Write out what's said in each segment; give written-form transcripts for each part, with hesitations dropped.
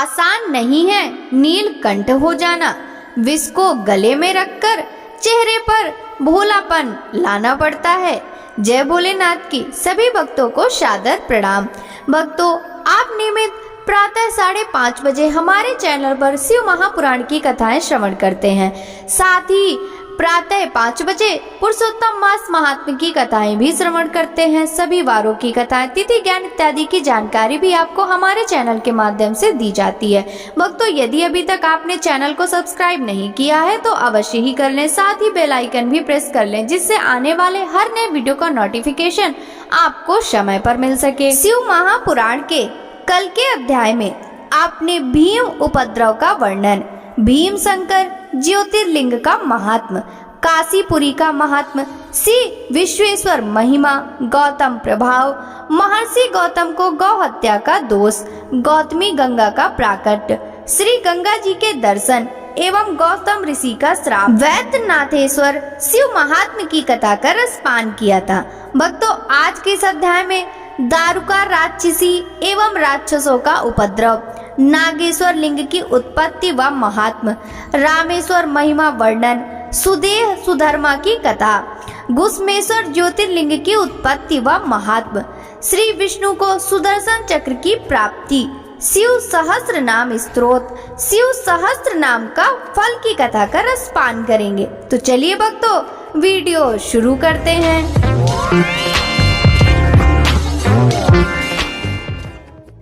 आसान नहीं है नीलकंठ हो जाना। विष को गले में रखकर चेहरे पर भोलापन लाना पड़ता है। जय भोलेनाथ की सभी भक्तों को सादर प्रणाम। भक्तों, आप नियमित प्रातः 5:30 बजे हमारे चैनल पर शिव महापुराण की कथाएं श्रवण करते हैं। साथ ही प्रातः 5 बजे पुरुषोत्तम मास महात्म्य की कथाएं भी श्रवण करते हैं। सभी वारों की कथाएं, तिथि ज्ञान इत्यादि की जानकारी भी आपको हमारे चैनल के माध्यम से दी जाती है। भक्तों, यदि अभी तक आपने चैनल को सब्सक्राइब नहीं किया है तो अवश्य ही कर लें। साथ ही बेल आइकन भी प्रेस कर लें, जिससे आने वाले हर नए वीडियो का नोटिफिकेशन आपको समय पर मिल सके। शिव महापुराण के कल के अध्याय में आपने भीम उपद्रव का वर्णन, भीम शंकर ज्योतिर्लिंग का महात्म, काशीपुरी का महात्म, श्री विश्वेश्वर महिमा, गौतम प्रभाव, महर्षि गौतम को गौ हत्या का दोष, गौतमी गंगा का प्राकट्य, श्री गंगा जी के दर्शन एवं गौतम ऋषि का श्राप, वैद्यनाथेश्वर शिव महात्म की कथा का रसपान किया था। भक्तों, आज के इस अध्याय में दारुका राक्षसी एवं राक्षसों का उपद्रव, नागेश्वर लिंग की उत्पत्ति व महात्म, रामेश्वर महिमा वर्णन, सुदेह सुधर्मा की कथा, घुसमेश्वर ज्योतिर्लिंग की उत्पत्ति व महात्म, श्री विष्णु को सुदर्शन चक्र की प्राप्ति, शिव सहस्त्र नाम स्तोत्र, शिव सहस्त्र नाम का फल की कथा का रसपान करेंगे। तो चलिए भक्तों, वीडियो शुरू करते हैं।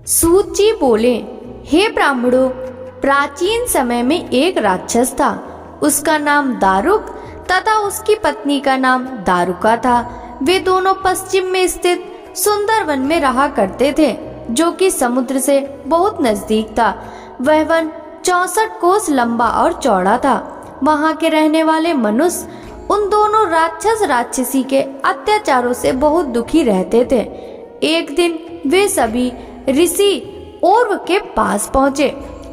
सूत जी बोले, हे ब्राह्मणों, प्राचीन समय में एक राक्षस था। उसका नाम दारुक तथा उसकी पत्नी का नाम दारुका था। वे दोनों पश्चिम में स्थित सुंदर वन में रहा करते थे, जो कि समुद्र से बहुत नजदीक था। वह वन 64 कोस लंबा और चौड़ा था। वहां के रहने वाले मनुष्य उन दोनों राक्षस राक्षसी के अत्याचारों से बहुत दुखी रहते थे। एक दिन वे सभी ऋषि ओर्व के पास पहुँचे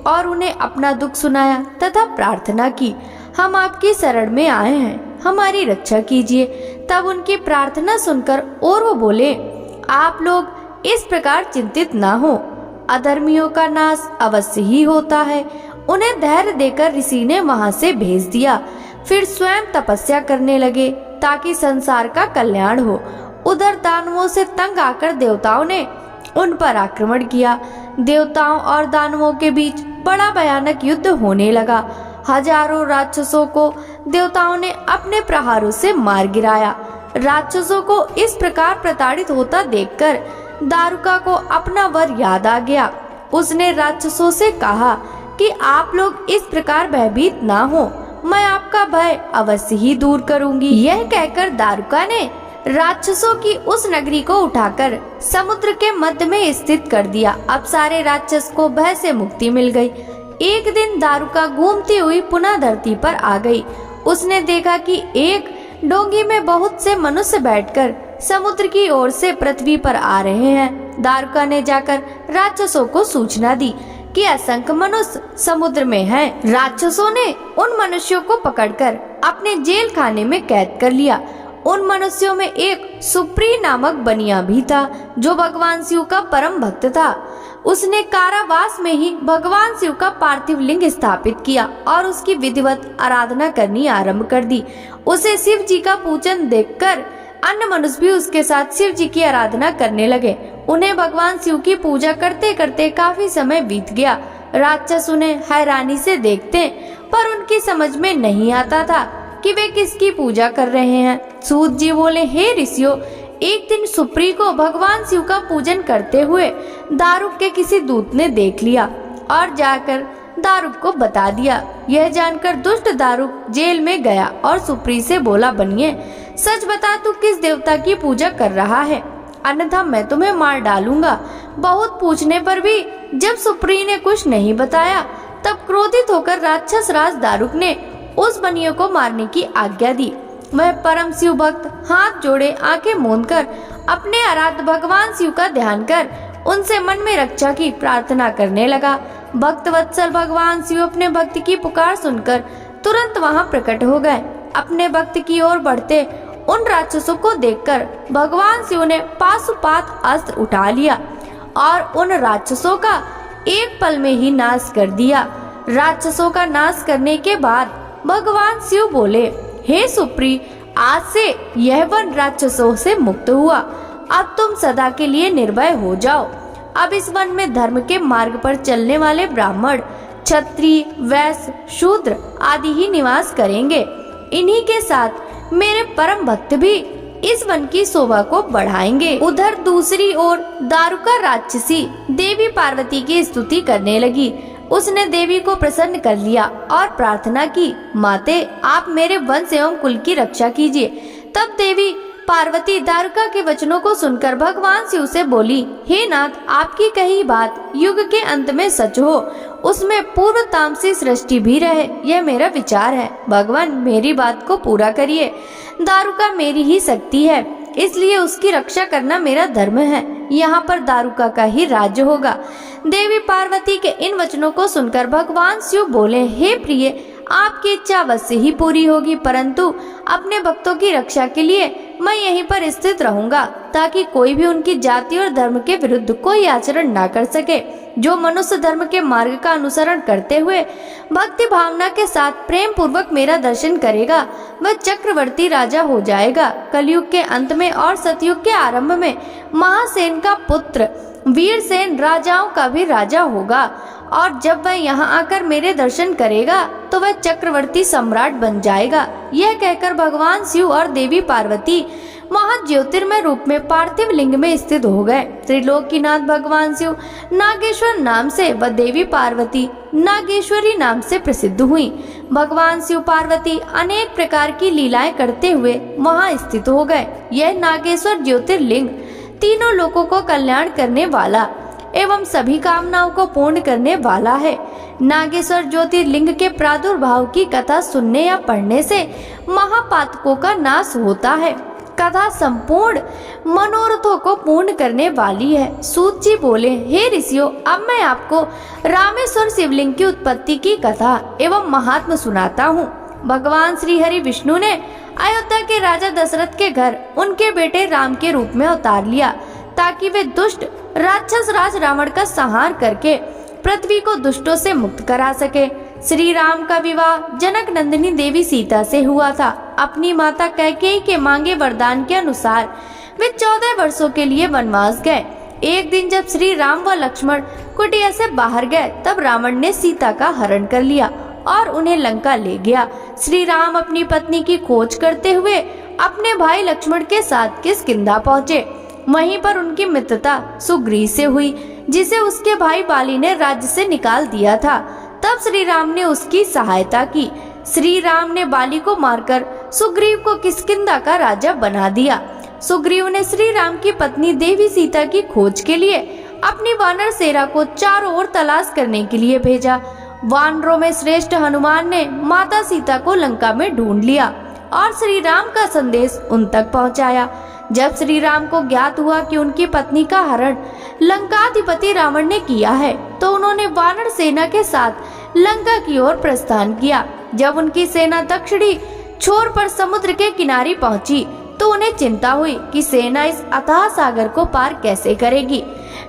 और उन्हें अपना दुख सुनाया तथा प्रार्थना की, हम आपकी शरण में आए हैं, हमारी रक्षा कीजिए। तब उनकी प्रार्थना सुनकर ओर्व बोले, आप लोग इस प्रकार चिंतित ना हो, अधर्मियों का नाश अवश्य ही होता है। उन्हें धैर्य देकर ऋषि ने वहां से भेज दिया। फिर स्वयं तपस्या करने लगे ताकि संसार का कल्याण हो। उधर दानवों से तंग आकर देवताओं ने उन पर आक्रमण किया। देवताओं और दानवों के बीच बड़ा भयानक युद्ध होने लगा। हजारों राक्षसों को देवताओं ने अपने प्रहारों से मार गिराया। राक्षसों को इस प्रकार प्रताड़ित होता देखकर दारुका को अपना वर याद आ गया। उसने राक्षसों से कहा कि आप लोग इस प्रकार भयभीत ना हो, मैं आपका भय अवश्य ही दूर करूंगी। यह कहकर दारुका ने राक्षसों की उस नगरी को उठाकर समुद्र के मध्य में स्थित कर दिया। अब सारे राक्षस को भय से मुक्ति मिल गई। एक दिन दारुका घूमती हुई पुनः धरती पर आ गई। उसने देखा कि एक डोंगी में बहुत से मनुष्य बैठकर समुद्र की ओर से पृथ्वी पर आ रहे हैं। दारुका ने जाकर राक्षसों को सूचना दी कि असंख्य मनुष्य समुद्र में हैं। राक्षसों ने उन मनुष्यों को पकड़कर अपने जेल खाने में कैद कर लिया। उन मनुष्यों में एक सुप्री नामक बनिया भी था, जो भगवान शिव का परम भक्त था। उसने कारावास में ही भगवान शिव का पार्थिव लिंग स्थापित किया और उसकी विधिवत आराधना करनी आरंभ कर दी। उसे शिव जी का पूजन देखकर अन्य मनुष्य भी उसके साथ शिव जी की आराधना करने लगे। उन्हें भगवान शिव की पूजा करते करते काफी समय बीत गया। राक्षस उन्हें हैरानी से देखते, पर उनकी समझ में नहीं आता था कि वे किसकी पूजा कर रहे हैं। सूत जी बोले, हे ऋषियों, एक दिन सुप्री को भगवान शिव का पूजन करते हुए दारुक के किसी दूत ने देख लिया और जाकर दारुक को बता दिया। यह जानकर दुष्ट दारुक जेल में गया और सुप्री से बोला, बनिए सच बता, तू किस देवता की पूजा कर रहा है, अन्यथा मैं तुम्हें मार डालूंगा। बहुत पूछने पर भी जब सुप्री ने कुछ नहीं बताया, तब क्रोधित होकर राक्षस राज दारुक ने उस बनिए को मारने की आज्ञा दी। वह परम शिव भक्त हाथ जोड़े आंखें मूंद कर अपने आराध्य भगवान शिव का ध्यान कर उनसे मन में रक्षा की प्रार्थना करने लगा। भक्त वत्सल भगवान शिव अपने भक्त की पुकार सुनकर तुरंत वहां प्रकट हो गए। अपने भक्त की ओर बढ़ते उन राक्षसों को देखकर भगवान शिव ने पाशुपात अस्त्र उठा लिया और उन राक्षसों का एक पल में ही नाश कर दिया। राक्षसों का नाश करने के बाद भगवान शिव बोले, हे सुप्री, आज से यह वन राक्षसों से मुक्त हुआ। अब तुम सदा के लिए निर्भय हो जाओ। अब इस वन में धर्म के मार्ग पर चलने वाले ब्राह्मण, क्षत्रिय, वैश्य, शूद्र आदि ही निवास करेंगे। इन्हीं के साथ मेरे परम भक्त भी इस वन की शोभा को बढ़ाएंगे। उधर दूसरी ओर दारुका राक्षसी देवी पार्वती की स्तुति करने लगी। उसने देवी को प्रसन्न कर लिया और प्रार्थना की, माते आप मेरे वंश एवं कुल की रक्षा कीजिए। तब देवी पार्वती दारुका के वचनों को सुनकर भगवान शिव से बोली, हे नाथ, आपकी कही बात युग के अंत में सच हो, उसमें पूर्व तामसी सृष्टि भी रहे, यह मेरा विचार है। भगवान मेरी बात को पूरा करिए। दारुका मेरी ही शक्ति है, इसलिए उसकी रक्षा करना मेरा धर्म है। यहाँ पर दारुका का ही राज्य होगा। देवी पार्वती के इन वचनों को सुनकर भगवान शिव बोले, हे प्रिय, आपकी इच्छा अवश्य ही पूरी होगी, परंतु अपने भक्तों की रक्षा के लिए मैं यहीं पर स्थित रहूंगा, ताकि कोई भी उनकी जाति और धर्म के विरुद्ध कोई आचरण ना कर सके। जो मनुष्य धर्म के मार्ग का अनुसरण करते हुए भक्ति भावना के साथ प्रेम पूर्वक मेरा दर्शन करेगा, वह चक्रवर्ती राजा हो जाएगा। कलयुग के अंत में और सतयुग के आरंभ में महासेन का पुत्र वीरसेन राजाओं का भी राजा होगा, और जब वह यहाँ आकर मेरे दर्शन करेगा तो वह चक्रवर्ती सम्राट बन जाएगा। यह कहकर भगवान शिव और देवी पार्वती वहाँ ज्योतिर्मय रूप में पार्थिव लिंग में स्थित हो गए। त्रिलोकीनाथ भगवान शिव नागेश्वर नाम से व देवी पार्वती नागेश्वरी नाम से प्रसिद्ध हुई। भगवान शिव पार्वती अनेक प्रकार की लीलाएं करते हुए वहाँ स्थित हो गए। यह नागेश्वर ज्योतिर्लिंग तीनों लोगों को कल्याण करने वाला एवं सभी कामनाओं को पूर्ण करने वाला है। नागेश्वर ज्योतिर्लिंग के प्रादुर्भाव की कथा सुनने या पढ़ने से महापातकों का नाश होता है। कथा संपूर्ण मनोरथों को पूर्ण करने वाली है। सूत जी बोले, हे ऋषियों, अब मैं आपको रामेश्वर शिवलिंग की उत्पत्ति की कथा एवं महात्म सुनाता हूँ। भगवान श्री हरि विष्णु ने अयोध्या के राजा दशरथ के घर उनके बेटे राम के रूप में अवतार लिया, ताकि वे दुष्ट राक्षस राज रावण का संहार करके पृथ्वी को दुष्टों से मुक्त करा सके। श्री राम का विवाह जनक नंदिनी देवी सीता से हुआ था। अपनी माता कैकेयी के मांगे वरदान के अनुसार वे 14 वर्षों के लिए वनवास गए। एक दिन जब श्री राम व लक्ष्मण कुटिया से बाहर गए, तब रावण ने सीता का हरण कर लिया और उन्हें लंका ले गया। श्री राम अपनी पत्नी की खोज करते हुए अपने भाई लक्ष्मण के साथ किष्किंधा पहुँचे। वहीं पर उनकी मित्रता सुग्रीव से हुई, जिसे उसके भाई बाली ने राज्य से निकाल दिया था। तब श्री राम ने उसकी सहायता की। श्री राम ने बाली को मारकर सुग्रीव को किष्किंधा का राजा बना दिया। सुग्रीव ने श्री राम की पत्नी देवी सीता की खोज के लिए अपनी वानर सेना को चारों ओर तलाश करने के लिए भेजा। वानरों में श्रेष्ठ हनुमान ने माता सीता को लंका में ढूंढ लिया और श्री राम का संदेश उन तक पहुंचाया। जब श्री राम को ज्ञात हुआ कि उनकी पत्नी का हरण लंकाधिपति रावण ने किया है, तो उन्होंने वानर सेना के साथ लंका की ओर प्रस्थान किया। जब उनकी सेना दक्षिणी छोर पर समुद्र के किनारे पहुंची, तो उन्हें चिंता हुई कि सेना इस अथाह सागर को पार कैसे करेगी।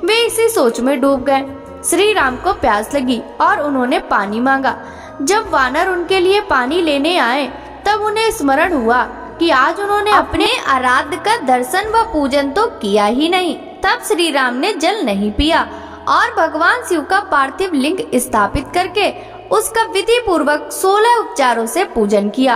वे इसी सोच में डूब गए। श्री राम को प्यास लगी और उन्होंने पानी मांगा। जब वानर उनके लिए पानी लेने आए, तब उन्हें स्मरण हुआ कि आज उन्होंने अपने आराध्य का दर्शन व पूजन तो किया ही नहीं। तब श्री राम ने जल नहीं पिया और भगवान शिव का पार्थिव लिंग स्थापित करके उसका विधि पूर्वक 16 उपचारों से पूजन किया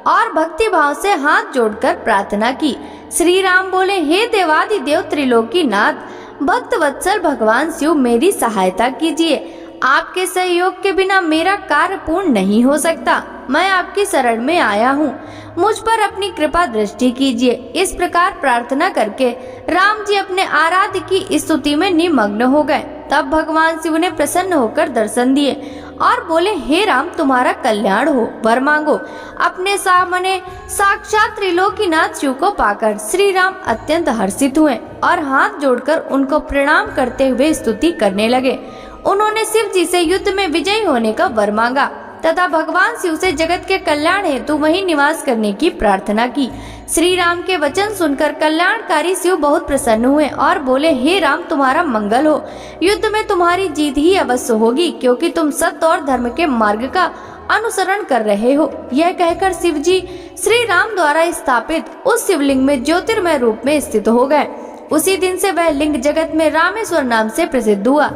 और भक्ति भाव से हाथ जोड़कर प्रार्थना की। श्री राम बोले, हे देवादिदेव त्रिलोकीनाथ, भक्त वत्सल भगवान शिव, मेरी सहायता कीजिए। आपके सहयोग के बिना मेरा कार्य पूर्ण नहीं हो सकता। मैं आपकी शरण में आया हूँ, मुझ पर अपनी कृपा दृष्टि कीजिए। इस प्रकार प्रार्थना करके राम जी अपने आराध्य की स्तुति में निमग्न हो गए। तब भगवान शिव ने प्रसन्न होकर दर्शन दिए और बोले, हे राम, तुम्हारा कल्याण हो, वर मांगो। अपने सामने साक्षात त्रिलोकीनाथ शिव को पाकर श्री राम अत्यंत हर्षित हुए और हाथ जोड़कर उनको प्रणाम करते हुए स्तुति करने लगे। उन्होंने शिव जी से युद्ध में विजयी होने का वर मांगा। तथा भगवान शिव से जगत के कल्याण हेतु वहीं निवास करने की प्रार्थना की। श्री राम के वचन सुनकर कल्याणकारी शिव बहुत प्रसन्न हुए और बोले, हे राम, तुम्हारा मंगल हो। युद्ध में तुम्हारी जीत ही अवश्य होगी, क्योंकि तुम सत्य और धर्म के मार्ग का अनुसरण कर रहे हो। यह कहकर शिव जी श्री राम द्वारा स्थापित उस शिवलिंग में ज्योतिर्मय रूप में स्थित हो गए। उसी दिन से वह लिंग जगत में रामेश्वर नाम से प्रसिद्ध हुआ।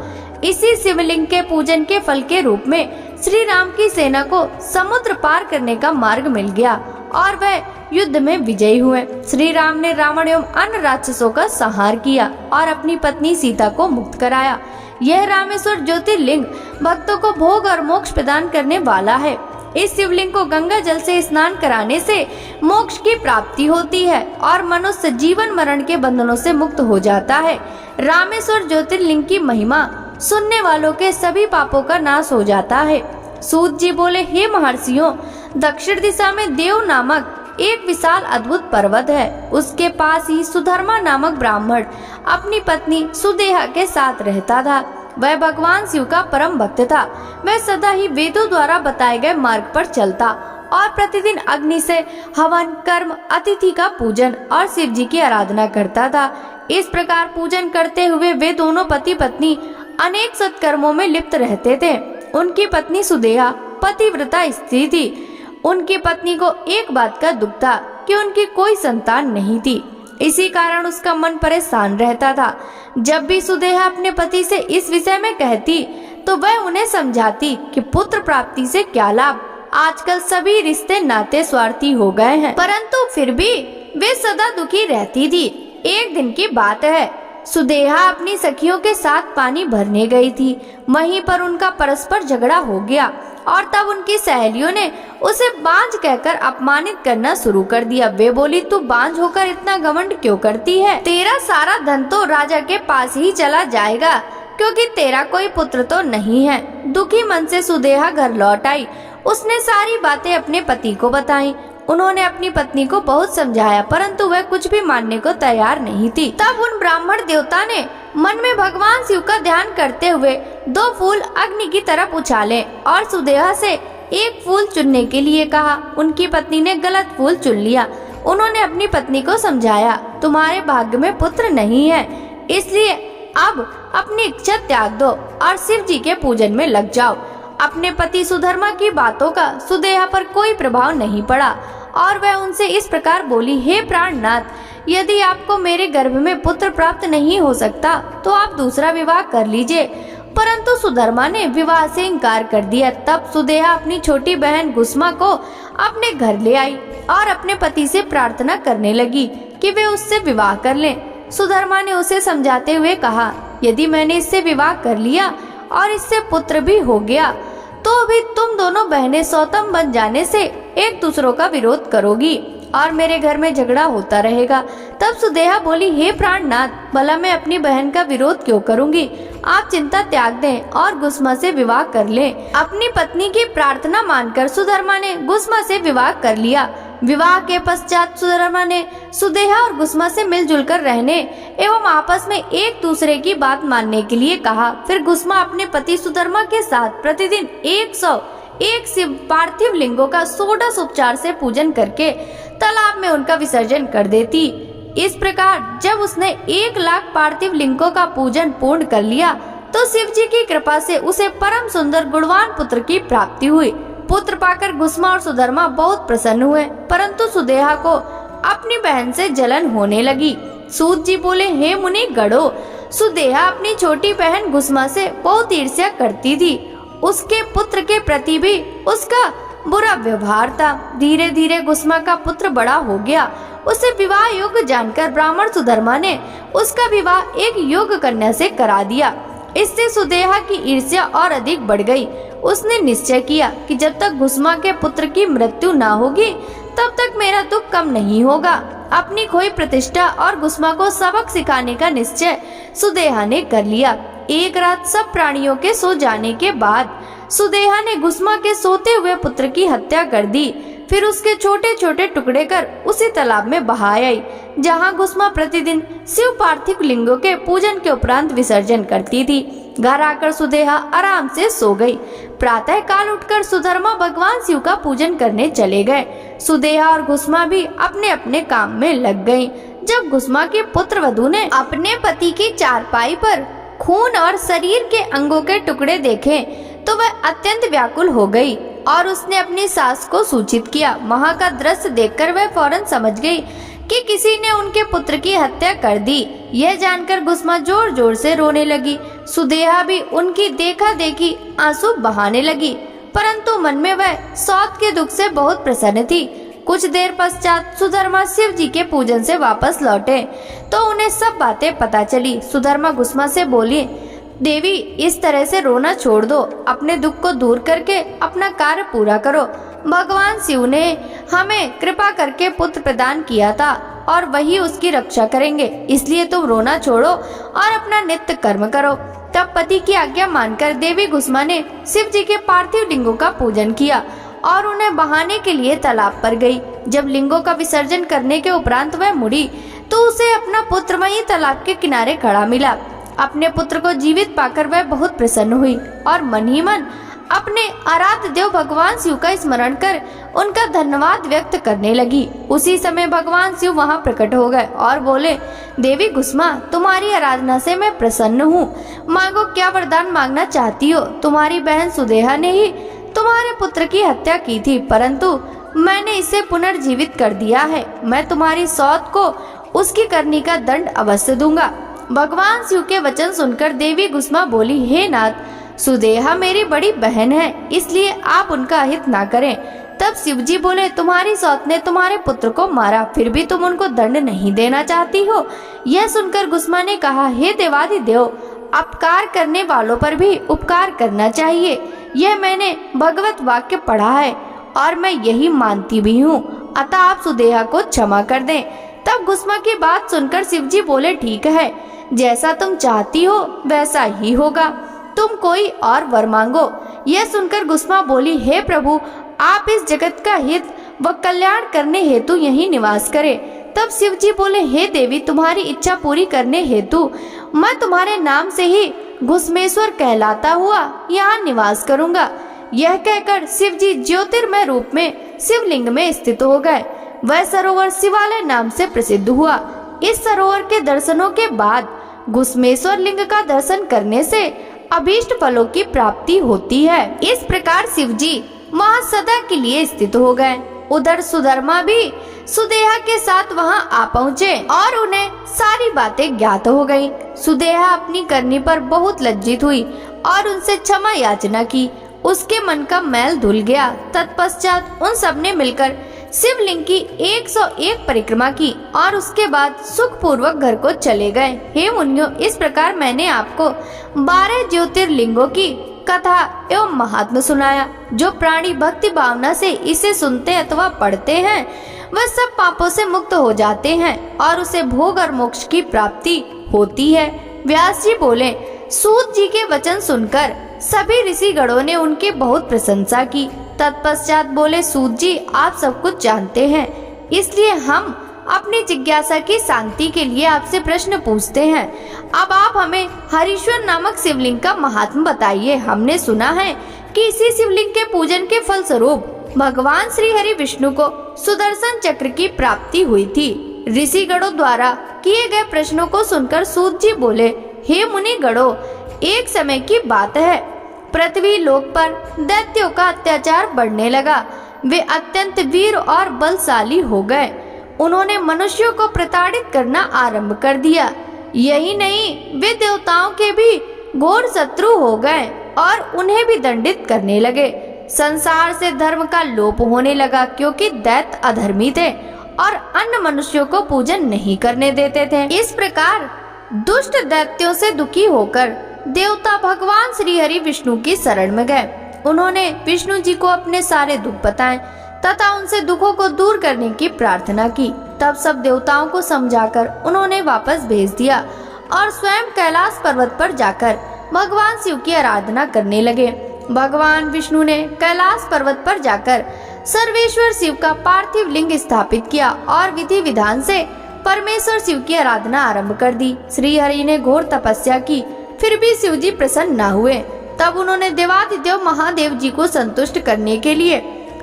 इसी शिवलिंग के पूजन के फल के रूप में श्री राम की सेना को समुद्र पार करने का मार्ग मिल गया और वह युद्ध में विजयी हुए। श्री राम ने रावण एवं अन्य राक्षसों का संहार किया और अपनी पत्नी सीता को मुक्त कराया। यह रामेश्वर ज्योतिर्लिंग भक्तों को भोग और मोक्ष प्रदान करने वाला है। इस शिवलिंग को गंगा जल से स्नान कराने से मोक्ष की प्राप्ति होती है और मनुष्य जीवन मरण के बंधनों से मुक्त हो जाता है। रामेश्वर ज्योतिर्लिंग की महिमा सुनने वालों के सभी पापों का नाश हो जाता है। सूत जी बोले, हे महर्षियों, दक्षिण दिशा में देव नामक एक विशाल अद्भुत पर्वत है। उसके पास ही सुधर्मा नामक ब्राह्मण अपनी पत्नी सुदेहा के साथ रहता था। वह भगवान शिव का परम भक्त था। वह सदा ही वेदों द्वारा बताए गए मार्ग पर चलता और प्रतिदिन अग्नि से हवन, कर्म, अतिथि का पूजन और शिव जी की आराधना करता था। इस प्रकार पूजन करते हुए वे दोनों पति पत्नी अनेक सत्कर्मों में लिप्त रहते थे। उनकी पत्नी सुदेहा पतिव्रता स्त्री थी। उनकी पत्नी को एक बात का दुख था कि उनकी कोई संतान नहीं थी। इसी कारण उसका मन परेशान रहता था। जब भी सुदेहा अपने पति से इस विषय में कहती तो वह उन्हें समझाती कि पुत्र प्राप्ति से क्या लाभ, आजकल सभी रिश्ते नाते स्वार्थी हो गए हैं। परंतु फिर भी वे सदा दुखी रहती थी। एक दिन की बात है, सुदेहा अपनी सखियों के साथ पानी भरने गई थी। वहीं पर उनका परस्पर झगड़ा हो गया और तब उनकी सहेलियों ने उसे बांझ कहकर अपमानित करना शुरू कर दिया। वे बोली, तू बांझ होकर इतना घमंड क्यों करती है? तेरा सारा धन तो राजा के पास ही चला जाएगा, क्योंकि तेरा कोई पुत्र तो नहीं है। दुखी मन से सुदेहा घर लौट आई। उसने सारी बातें अपने पति को बताई। उन्होंने अपनी पत्नी को बहुत समझाया, परंतु वह कुछ भी मानने को तैयार नहीं थी। तब उन ब्राह्मण देवता ने मन में भगवान शिव का ध्यान करते हुए 2 फूल अग्नि की तरफ उछाले और सुदेहा से एक फूल चुनने के लिए कहा। उनकी पत्नी ने गलत फूल चुन लिया। उन्होंने अपनी पत्नी को समझाया, तुम्हारे भाग्य में पुत्र नहीं है, इसलिए अब अपनी इच्छा त्याग दो और शिव जी के पूजन में लग जाओ। अपने पति सुधर्मा की बातों का सुदेहा पर कोई प्रभाव नहीं पड़ा और वह उनसे इस प्रकार बोली, हे प्राणनाथ, यदि आपको मेरे गर्भ में पुत्र प्राप्त नहीं हो सकता तो आप दूसरा विवाह कर लीजिए। परंतु सुधर्मा ने विवाह से इनकार कर दिया। तब सुदेहा अपनी छोटी बहन गुस्मा को अपने घर ले आई और अपने पति से प्रार्थना करने लगी कि वे उससे विवाह कर लें। सुधर्मा ने उसे समझाते हुए कहा, यदि मैंने इससे विवाह कर लिया और इससे पुत्र भी हो गया तो भी तुम दोनों बहनें सौतम बन जाने से एक दूसरों का विरोध करोगी और मेरे घर में झगड़ा होता रहेगा। तब सुदेहा बोली, हे प्राणनाथ, भला मैं अपनी बहन का विरोध क्यों करूंगी? आप चिंता त्याग दें और गुस्मा से विवाह कर लें। अपनी पत्नी की प्रार्थना मानकर सुधर्मा ने गुस्मा से विवाह कर लिया। विवाह के पश्चात सुधर्मा ने सुदेहा और गुस्मा से मिलजुल कर रहने एवं आपस में एक दूसरे की बात मानने के लिए कहा। फिर गुस्मा अपने पति सुधर्मा के साथ प्रतिदिन 101 शिव पार्थिव लिंगों का षोडशोपचार से पूजन करके तालाब में उनका विसर्जन कर देती। इस प्रकार जब उसने 1 लाख पार्थिव लिंगों का पूजन पूर्ण कर लिया तो शिव जी की कृपा से उसे परम सुंदर गुणवान पुत्र की प्राप्ति हुई। पुत्र पाकर गुस्मा और सुधर्मा बहुत प्रसन्न हुए, परंतु सुदेहा को अपनी बहन से जलन होने लगी। सूत जी बोले, हे मुनि गणों, सुदेहा अपनी छोटी बहन गुस्मा से बहुत ईर्ष्या करती थी। उसके पुत्र के प्रति भी उसका बुरा व्यवहार था। धीरे धीरे गुस्मा का पुत्र बड़ा हो गया। उसे विवाह योग्य जानकर ब्राह्मण सुधर्मा ने उसका विवाह एक योग्य कन्या से करा दिया। इससे सुदेहा की ईर्ष्या और अधिक बढ़ गई। उसने निश्चय किया कि जब तक गुस्मा के पुत्र की मृत्यु न होगी तब तक मेरा दुख कम नहीं होगा। अपनी खोई प्रतिष्ठा और गुस्मा को सबक सिखाने का निश्चय सुदेहा ने कर लिया। एक रात सब प्राणियों के सो जाने के बाद सुदेहा ने गुस्मा के सोते हुए पुत्र की हत्या कर दी। फिर उसके छोटे छोटे टुकड़े कर उसी तालाब में बहा आई, जहाँ गुस्मा प्रतिदिन शिव पार्थिव लिंगों के पूजन के उपरांत विसर्जन करती थी। घर आकर सुदेहा आराम से सो गई। प्रातः काल उठकर सुधर्मा भगवान शिव का पूजन करने चले गए। सुदेहा और घुसमा भी अपने अपने काम में लग गईं। जब घुसमा के पुत्र वधू ने अपने पति की चारपाई पर खून और शरीर के अंगों के टुकड़े देखे तो वह अत्यंत व्याकुल हो गई और उसने अपनी सास को सूचित किया। वहां का दृश्य देखकर वह फौरन समझ गई कि किसी ने उनके पुत्र की हत्या कर दी। यह जानकर घुसमा जोर जोर से रोने लगी। सुदेहा भी उनकी देखा देखी आंसू बहाने लगी, परंतु मन में वह सौत के दुख से बहुत प्रसन्न थी। कुछ देर पश्चात सुधर्मा शिव जी के पूजन से वापस लौटे तो उन्हें सब बातें पता चली। सुधर्मा घुसमा से बोली, देवी इस तरह से रोना छोड़ दो, अपने दुख को दूर करके अपना कार्य पूरा करो। भगवान शिव ने हमें कृपा करके पुत्र प्रदान किया था और वही उसकी रक्षा करेंगे, इसलिए तुम रोना छोड़ो और अपना नित्य कर्म करो। तब पति की आज्ञा मानकर देवी घुसमा ने शिव जी के पार्थिव लिंगों का पूजन किया और उन्हें बहाने के लिए तालाब पर गई। जब लिंगों का विसर्जन करने के उपरांत वह मुड़ी तो उसे अपना पुत्र वहीं तालाब के किनारे खड़ा मिला। अपने पुत्र को जीवित पाकर वह बहुत प्रसन्न हुई और मन ही मन अपने आराध्य देव भगवान शिव का स्मरण कर उनका धन्यवाद व्यक्त करने लगी। उसी समय भगवान शिव वहां प्रकट हो गए और बोले, देवी घुसमा, तुम्हारी आराधना से मैं प्रसन्न हूँ। मांगो, क्या वरदान मांगना चाहती हो? तुम्हारी बहन सुदेहा ने ही तुम्हारे पुत्र की हत्या की थी, परंतु मैंने इसे पुनर्जीवित कर दिया है। मैं तुम्हारी सौत को उसकी करनी का दंड अवश्य दूंगा। भगवान शिव के वचन सुनकर देवी घुसमा बोली, हे नाथ, सुदेहा मेरी बड़ी बहन है, इसलिए आप उनका अहित ना करें। तब शिव जी बोले, तुम्हारी सौत ने तुम्हारे पुत्र को मारा, फिर भी तुम उनको दंड नहीं देना चाहती हो। यह सुनकर घुसमा ने कहा, हे देवाधिदेव, अपकार करने वालों पर भी उपकार करना चाहिए। यह मैंने भगवत वाक्य पढ़ा है और मैं यही मानती भी हूँ, अतः आप सुदेहा को क्षमा कर दें। तब घुसमा की बात सुनकर शिव जी बोले, ठीक है, जैसा तुम चाहती हो वैसा ही होगा, तुम कोई और वर मांगो। यह सुनकर घुसमा बोली, हे प्रभु, आप इस जगत का हित व कल्याण करने हेतु यहीं निवास करें। तब शिव जी बोले, हे देवी, तुम्हारी इच्छा पूरी करने हेतु मैं तुम्हारे नाम से ही घुसमेश्वर कहलाता हुआ यहाँ निवास करूँगा। यह कहकर शिव जी ज्योतिर्मय रूप में शिवलिंग में स्थित हो गए। वह सरोवर शिवालय नाम से प्रसिद्ध हुआ। इस सरोवर के दर्शनों के बाद घुसमेश्वर लिंग का दर्शन करने से अभीष्ट फलों की प्राप्ति होती है। इस प्रकार शिव जी वहाँ सदा के लिए स्थित हो गए। उधर सुधर्मा भी सुदेहा के साथ वहां आ पहुँचे और उन्हें सारी बातें ज्ञात हो गयी। सुदेहा अपनी करनी पर बहुत लज्जित हुई और उनसे क्षमा याचना की। उसके मन का मैल धुल गया। तत्पश्चात उन सब ने मिलकर शिवलिंग की 101 परिक्रमा की और उसके बाद सुख पूर्वक घर को चले गए। हे मुनियों, इस प्रकार मैंने आपको 12 ज्योतिर्लिंगों की कथा एवं महात्मा सुनाया। जो प्राणी भक्ति भावना से इसे सुनते अथवा पढ़ते हैं वह सब पापों से मुक्त हो जाते हैं और उसे भोग और मोक्ष की प्राप्ति होती है। व्यास जी बोले, सूत जी के वचन सुनकर सभी ऋषिगणों ने उनकी बहुत प्रशंसा की। तत्पश्चात बोले, सूत जी, आप सब कुछ जानते हैं, इसलिए हम अपनी जिज्ञासा की शांति के लिए आपसे प्रश्न पूछते हैं। अब आप हमें हरीश्वर नामक शिवलिंग का महात्म बताइए। हमने सुना है कि इसी शिवलिंग के पूजन के फल स्वरूप भगवान श्री हरि विष्णु को सुदर्शन चक्र की प्राप्ति हुई थी। ऋषिगणों द्वारा किए गए प्रश्नों को सुनकर सूत जी बोले, हे मुनि गणों, एक समय की बात है, पृथ्वी लोक पर दैत्यों का अत्याचार बढ़ने लगा। वे अत्यंत वीर और बलशाली हो गए। उन्होंने मनुष्यों को प्रताड़ित करना आरंभ कर दिया। यही नहीं, वे देवताओं के भी घोर शत्रु हो गए और उन्हें भी दंडित करने लगे। संसार से धर्म का लोप होने लगा, क्योंकि दैत्य अधर्मी थे और अन्य मनुष्यों को पूजन नहीं करने देते थे। इस प्रकार दुष्ट दैत्यों से दुखी होकर देवता भगवान श्री हरि विष्णु की शरण में गए। उन्होंने विष्णु जी को अपने सारे दुख बताए तथा उनसे दुखों को दूर करने की प्रार्थना की। तब सब देवताओं को समझाकर उन्होंने वापस भेज दिया और स्वयं कैलाश पर्वत पर जाकर भगवान शिव की आराधना करने लगे। भगवान विष्णु ने कैलाश पर्वत पर जाकर सर्वेश्वर शिव का पार्थिव लिंग स्थापित किया और विधि विधान से परमेश्वर शिव की आराधना आरंभ कर दी। श्री हरि ने घोर तपस्या की, फिर भी शिवजी प्रसन्न न हुए। तब उन्होंने देवाधिदेव महादेव जी को संतुष्ट करने के लिए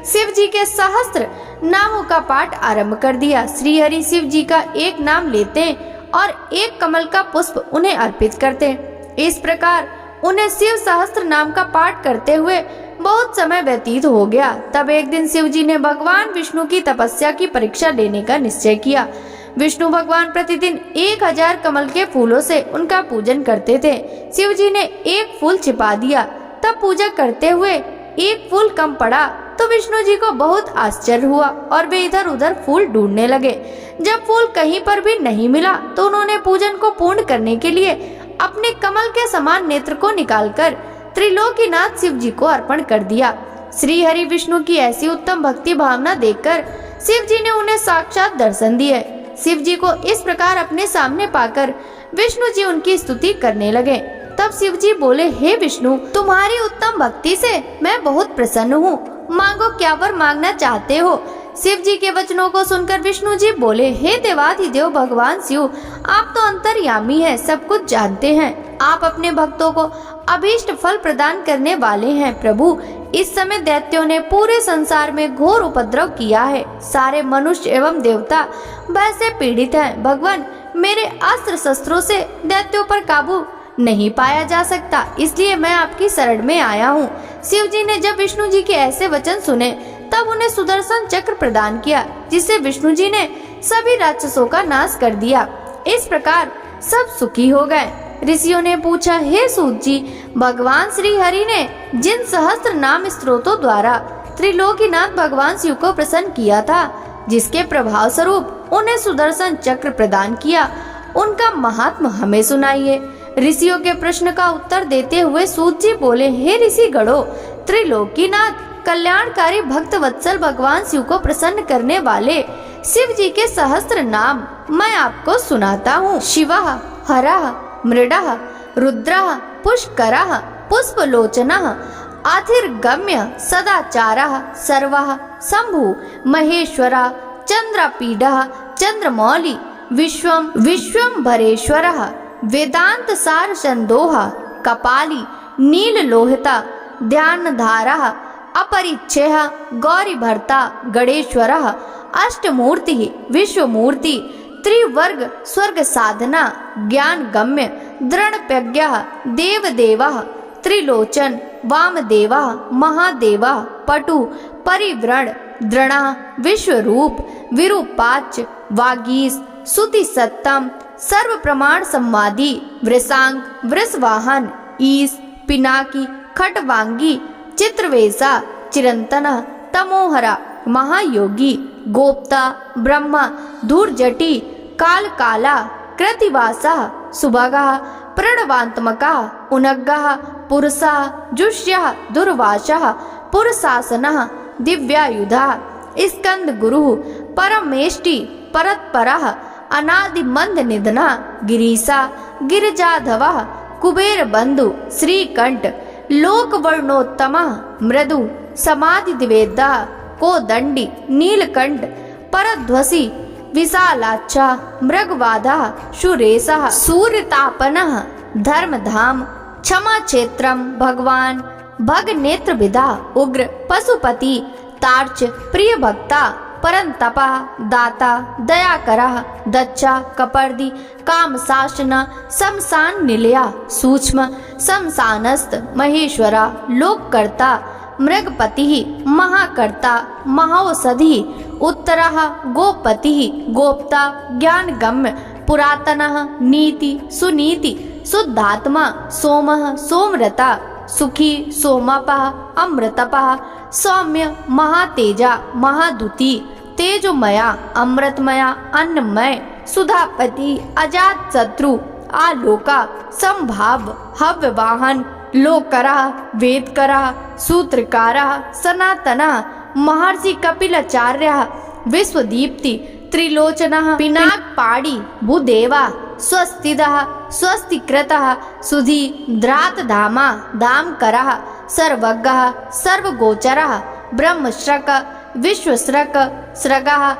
शिव जी के सहस्त्र नामों का पाठ आरंभ कर दिया। श्री हरि शिव जी का एक नाम लेते और एक कमल का पुष्प उन्हें अर्पित करते। इस प्रकार उन्हें शिव सहस्त्र नाम का पाठ करते हुए बहुत समय व्यतीत हो गया। तब एक दिन शिव जी ने भगवान विष्णु की तपस्या की परीक्षा लेने का निश्चय किया। विष्णु भगवान प्रतिदिन 1000 कमल के फूलों से उनका पूजन करते थे। शिव जी ने एक फूल छिपा दिया। तब पूजा करते हुए एक फूल कम पड़ा तो विष्णु जी को बहुत आश्चर्य हुआ और वे इधर उधर फूल ढूंढने लगे। जब फूल कहीं पर भी नहीं मिला तो उन्होंने पूजन को पूर्ण करने के लिए अपने कमल के समान नेत्र को निकालकर त्रिलोकीनाथ शिव जी को अर्पण कर दिया। श्री हरि विष्णु की ऐसी उत्तम भक्ति भावना देखकर शिव जी ने उन्हें साक्षात दर्शन दिए। शिव जी को इस प्रकार अपने सामने पाकर विष्णु जी उनकी स्तुति करने लगे। तब शिव जी बोले, हे विष्णु, तुम्हारी उत्तम भक्ति से मैं बहुत प्रसन्न हूँ। मांगो, क्या वर मांगना चाहते हो? शिव जी के वचनों को सुनकर विष्णु जी बोले, हे देवाधिदेव भगवान शिव, आप तो अंतर्यामी हैं, सब कुछ जानते हैं। आप अपने भक्तों को अभीष्ट फल प्रदान करने वाले हैं। प्रभु, इस समय दैत्यों ने पूरे संसार में घोर उपद्रव किया है। सारे मनुष्य एवं देवता भय से पीड़ित हैं। भगवान, मेरे अस्त्र शस्त्रों से दैत्यों पर काबू नहीं पाया जा सकता, इसलिए मैं आपकी शरण में आया हूँ। शिव जी ने जब विष्णु जी के ऐसे वचन सुने तब उन्हें सुदर्शन चक्र प्रदान किया, जिससे विष्णु जी ने सभी राक्षसों का नाश कर दिया। इस प्रकार सब सुखी हो गए। ऋषियों ने पूछा, हे सूत जी, भगवान श्री हरि ने जिन सहस्त्र नाम स्त्रोतों द्वारा त्रिलोकीनाथ भगवान शिव को प्रसन्न किया था, जिसके प्रभाव स्वरूप उन्हें सुदर्शन चक्र प्रदान किया, उनका महात्म हमें सुनाइए। ऋषियों के प्रश्न का उत्तर देते हुए सूत जी बोले, हे ऋषि गणों, त्रिलोकीनाथ कल्याणकारी भक्त वत्सल भगवान शिव को प्रसन्न करने वाले शिव जी के सहस्त्र नाम मैं आपको सुनाता हूँ। शिवः, हरः, मृडः, रुद्रः, पुष्करः, पुष्पलोचनः, अथिर्गम्य, सदाचारः, सर्वः, शंभु, महेश्वरः, चंद्रपीडः, चंद्रमौली, विश्वम्भरेश्वरः, वेदांत सार संदोहा, कपाली, नीललोहिता, ध्यानधारः, अपरिच्छेह, गौरी भर्ता, गणेश्वरः, अष्टमूर्ति, विश्वमूर्ति, त्रिवर्ग स्वर्ग साधना, ज्ञान गम्य, दृढ़प्रज्ञः, देवदेवः, त्रिलोचन, वामदेवः, महादेवः, पटु, परिव्रण, दृढ़, विश्वरूप, विरूपाच्य, वागीश, सुति सत्तम, सर्व प्रमाण संवादी, वृषांग, वृषवाहन, ईश, पिनाकी, खटवांगी, चित्रवेशा, चिरंतन, तमोहरा, महायोगी, गोप्ता, ब्रह्मा, धूर्जटी, कालकाला, कृतिवासा, सुभगः, प्रणवात्मकः, उनग्गः, पुरुषः, जुष्यः, दुर्वासः, पुरुषासनः, दिव्यायुधः, स्कंद गुरुः, परमेष्टि, परत्परः, अनादि मंद निधना, गिरीशा, गिरिजाधवः, कुबेर बंधु, श्रीकंठ, लोक वर्णोत्तमः, मृदु, समाधि दिवेदा, कोदंडी, नीलकंठ, परध्वसी, विशालाक्षा, मृगवादा, सुरेशः, सूर्यतापनः, धर्मधाम, क्षमा क्षेत्रम, भगवान, भग नेत्र विदा, उग्र, पशुपति, तार्च, प्रिय भक्ता, परंतपा, दाता, दयाकरः, दच्चा, कपर्दी, काम शासना, शमशान निलया, सूक्ष्म, शमशानस्थ, महेश्वरा, लोककर्ता, मृगपति, महाकर्ता, महौषधि, उत्तरः, गोपति, गोप्ता, ज्ञानगम्य, पुरातनः, नीति, सुनीति, शुद्धात्मा, सोमः, सोमरता, सुखी, सोमपः, अमृतपः, सौम्य, महातेजा, महादुति, तेजोमया, अमृतमया, अन्नमय, सुधापति, अजात शत्रु, आलोका, संभाव, हव्यवाहन, लोकरः, वेदकरः, सूत्रकारः, सनातनः, महर्षि कपिलाचार्यः, विश्वदीप्ति, त्रिलोचनः, पिनाकपाणि, भूदेवा, स्वस्तिदः, स्वस्तिकृतः, सुधी, द्रातधामा, धामकरः, सर्वज्ञः, सर्वगोचरः, ब्रह्मश्रक, विश्वश्रक, श्रगः,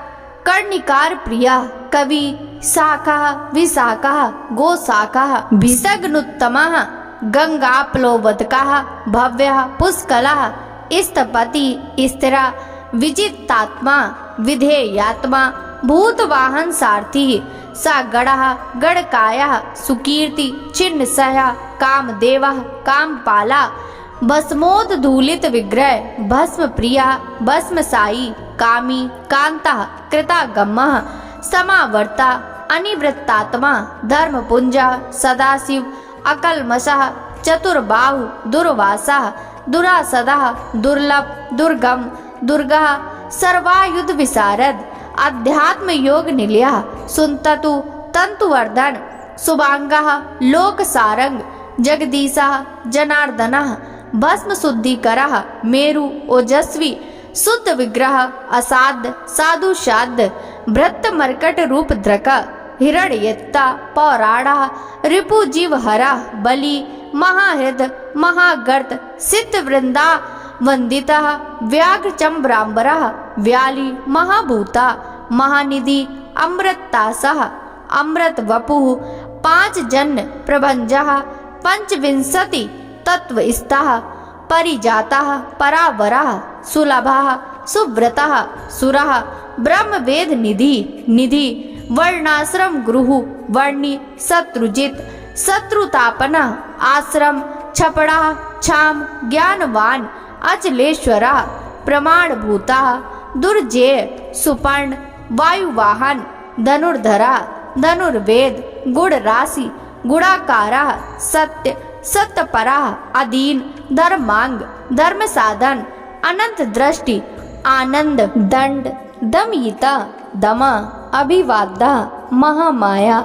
कर्णिकार प्रियः, कवि, शाखः विशाखः गोशाखः भिषग्नुत्तमः गंगाप्लोवदकः भव्यः पुष्कलः स्थपति स्थिरा विजितात्मा विधेयात्मा भूतवाहन सारथी सा गणः गणकायः सुकीर्ति चिन्मयः कामदेवः कामपाला भस्मोद्धूलित विग्रह भस्म प्रिया भस्मसायी कामी कांता कृतागमः समावर्ता अनिवृत्तात्मा धर्मपुंजा सदाशिव अकल्मषः चतुर्बाहु दुर्वासः दुरासदः दुर्लभ दुर्गम दुर्गः सर्वायुध विशारद अध्यात्म योग निलयः सुनततु तंतुवर्धन शुभांगः लोक सारंग जगदीशः जनार्दनः भस्म शुद्धिकरः मेरु ओजस्वी शुद्ध विग्रह असाध्य साधु शाद्य भृत मर्कट रूप द्रक हिरण्यता पौराणः रिपु जीव हरा बलि महाहृद महागर्त सिद्ध वृंदा वंदितः व्याघ्र चम्ब्रांबरः व्याली महाभूता महानिधि अमृतासः अमृत वपुः पांच जन्य प्रभंजः पंचविंशति तत्वस्तः परिजातः परावरः सुलभः सुव्रतः सुरः ब्रह्म वेद निधि निधि वर्णाश्रम गुरु वर्णि शत्रुजित शत्रुतापन आश्रम छपड़ा छाम ज्ञानवान अचलेश्वरा प्रमाणभूता दुर्जय सुपर्ण वायुवाहन धनुर्धरा धनुर्वेद गुण राशि गुणाकारा सत्य सत्यपरा अधीन धर्मांग धर्म साधन अनंत दृष्टि आनंद दंड दमयिता दमा अभिवादा महामाया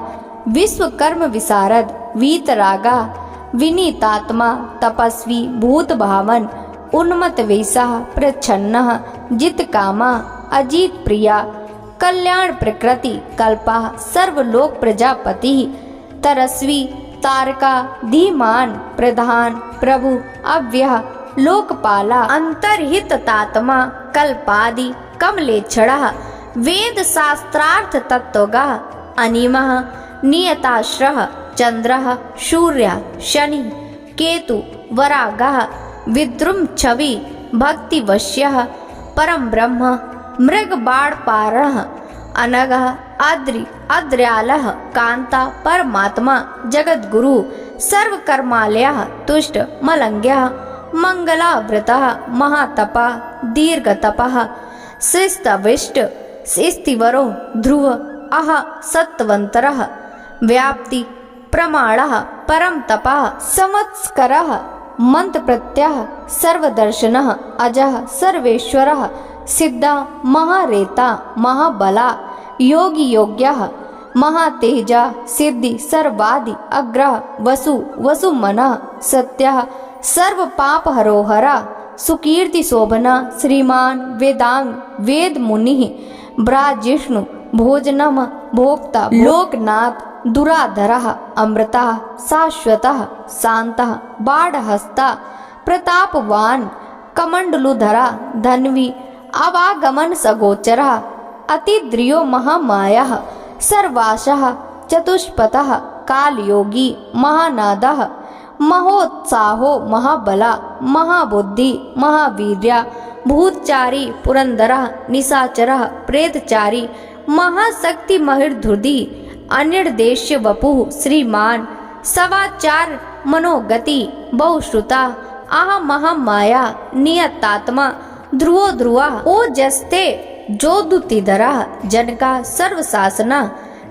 विश्वकर्म विशारद वीतरागा विनीतात्मा तपस्वी भूत भावन उन्मत वेशः प्रच्छन्नः जित कामा अजीत प्रिया कल्याण प्रकृति कल्पा सर्वलोक प्रजापति तरस्वी तारका धीमान प्रधान प्रभु अव्यय लोकपाला अंतर्हित तात्मा कल्पादि कमलेच्छड़ः वेद शास्त्रार्थ तत्वगा अनिमः नियताश्रः चंद्रः सूर्य शनि केतु वरागः विद्रुम छवि भक्तिवश्यः परम ब्रह्म मृगबाणपारः अनगः अद्रि अद्र्यालः कांता परमात्मा जगद्गुरु सर्वकर्मालयः तुष्ट मलंग्यः मंगलावृतः महातपः दीर्घतपः शिस्तविष्ट स्थिवरो ध्रुव अह सत्वंतरः व्याप्ति प्रमाणः परम तपः संवत्सरः मंत्र प्रत्यः सर्वदर्शनः अजः सर्वेश्वरः सिद्धा महारेता महाबला योगी योग्यः महातेजा सिद्धि सर्वादि अग्रह वसु वसुमनः सत्यः सर्व पाप हरोहरा सुकीर्ति शोभना श्रीमान वेदांग वेद मुनि ब्राजिष्णु भोजनम भोक्ता लोकनाथ दुराधरः अमृतः शाश्वतः शांतः बाढ़हस्ता प्रतापवान कमंडलुधरा धन्वी अवागमन सगोचरः अतिद्रियो महामायाः सर्वाशः चतुष्पथः कालयोगी महानादः महोत्साहो महाबला महाबुद्धि महावीर्या भूतचारी पुरंदरः निशाचरः प्रेतचारी महाशक्ति महिर्धुर्धि अनिर्देश्य वपुः श्रीमान सवाचार मनोगति बहुश्रुता आह महामाया नियतात्मा ध्रुवो ध्रुवा ओ जस्ते जोदुतिधरा जनका सर्वशासना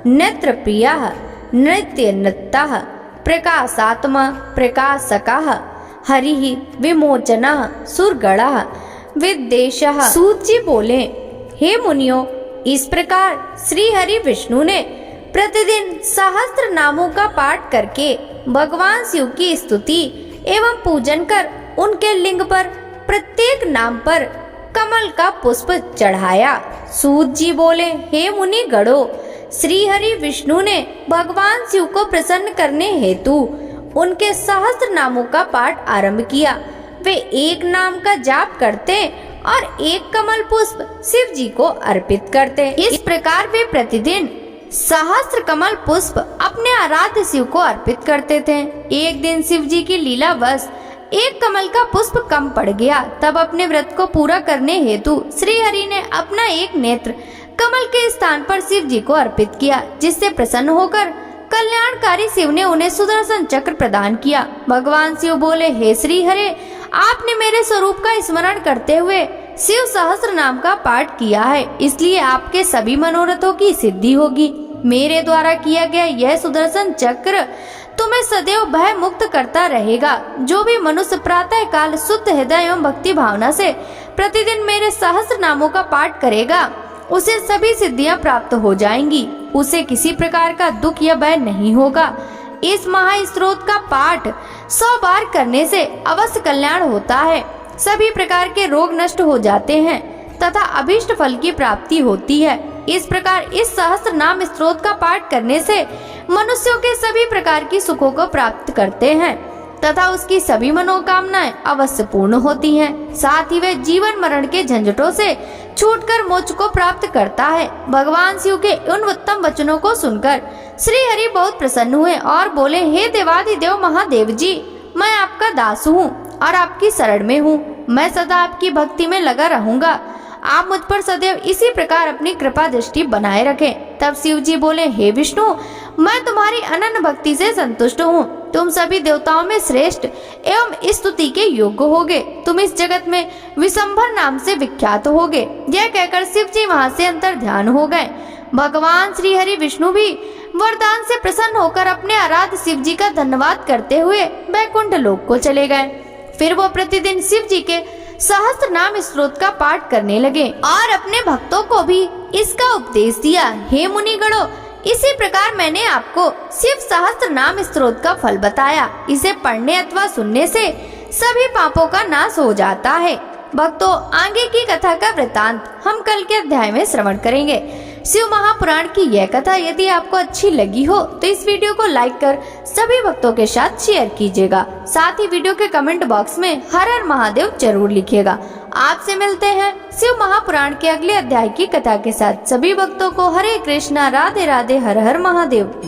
नेत्र प्रिया नृत्य नृत्तः प्रकाशात्मा प्रकाशकः हरिः विमोचनः सुरगणः विद्वेषः। सूत जी बोले, हे मुनियों, इस प्रकार श्री हरि विष्णु ने प्रतिदिन सहस्त्र नामों का पाठ करके भगवान शिव की स्तुति एवं पूजन कर उनके लिंग पर प्रत्येक नाम पर कमल का पुष्प चढ़ाया। सूत जी बोले, हे मुनि गणों, श्री हरि विष्णु ने भगवान शिव को प्रसन्न करने हेतु उनके सहस्त्र नामों का पाठ आरंभ किया। वे एक नाम का जाप करते और एक कमल पुष्प शिव जी को अर्पित करते। इस प्रकार वे प्रतिदिन सहस्त्र कमल पुष्प अपने आराध्य शिव को अर्पित करते थे। एक दिन शिव जी की लीलावश एक कमल का पुष्प कम पड़ गया। तब अपने व्रत को पूरा करने हेतु श्री हरि ने अपना एक नेत्र कमल के स्थान पर शिव जी को अर्पित किया, जिससे प्रसन्न होकर कल्याणकारी शिव ने उन्हें सुदर्शन चक्र प्रदान किया। भगवान शिव बोले, हे श्री हरे, आपने मेरे स्वरूप का स्मरण करते हुए शिव सहस्त्र नाम का पाठ किया है, इसलिए आपके सभी मनोरथों की सिद्धि होगी। मेरे द्वारा किया गया यह सुदर्शन चक्र तुम्हें सदैव भय मुक्त करता रहेगा। जो भी मनुष्य प्रातः काल शुद्ध हृदय एवं भक्ति भावना से प्रतिदिन मेरे सहस्त्र नामों का पाठ करेगा, उसे सभी सिद्धियां प्राप्त हो जाएंगी। उसे किसी प्रकार का दुख या भय नहीं होगा। इस महास्त्रोत का पाठ 100 बार करने से अवश्य कल्याण होता है। सभी प्रकार के रोग नष्ट हो जाते हैं तथा अभीष्ट फल की प्राप्ति होती है। इस प्रकार इस सहस्त्र नाम स्तोत्र का पाठ करने से मनुष्यों के सभी प्रकार की सुखों को प्राप्त करते हैं तथा उसकी सभी मनोकामनाएं अवश्य पूर्ण होती हैं। साथ ही वह जीवन मरण के झंझटों से छूटकर मोक्ष को प्राप्त करता है। भगवान शिव के उन उत्तम वचनों को सुनकर श्री हरि बहुत प्रसन्न हुए और बोले, हे देवाधिदेव महादेव जी, मैं आपका दास हूँ और आपकी शरण में हूँ। मैं सदा आपकी भक्ति में लगा रहूंगा। आप मुझ पर सदैव इसी प्रकार अपनी कृपा दृष्टि बनाए रखें। तब शिव जी बोले, हे विष्णु, मैं तुम्हारी अनन्य भक्ति से संतुष्ट हूँ। तुम सभी देवताओं में श्रेष्ठ एवं स्तुति के योग्य होगे। तुम इस जगत में विशंभर नाम से विख्यात होगे। यह कहकर शिव जी वहाँ से अंतर ध्यान हो गए। भगवान श्री हरि विष्णु भी वरदान से प्रसन्न होकर अपने आराध्य शिव जी का धन्यवाद करते हुए वैकुंठ लोक को चले गए। फिर वो प्रतिदिन शिव जी के सहस्त्र नाम स्तोत्र का पाठ करने लगे और अपने भक्तों को भी इसका उपदेश दिया। हे मुनिगणों, इसी प्रकार मैंने आपको शिव सहस्त्र नाम स्तोत्र का फल बताया। इसे पढ़ने अथवा सुनने से सभी पापों का नाश हो जाता है। भक्तों, आगे की कथा का वृतांत हम कल के अध्याय में श्रवण करेंगे। शिव महापुराण की यह कथा यदि आपको अच्छी लगी हो तो इस वीडियो को लाइक कर सभी भक्तों के साथ शेयर कीजिएगा। साथ ही वीडियो के कमेंट बॉक्स में हर हर महादेव जरूर लिखिएगा। आपसे मिलते हैं शिव महापुराण के अगले अध्याय की कथा के साथ। सभी भक्तों को हरे कृष्णा, राधे राधे, हर हर महादेव।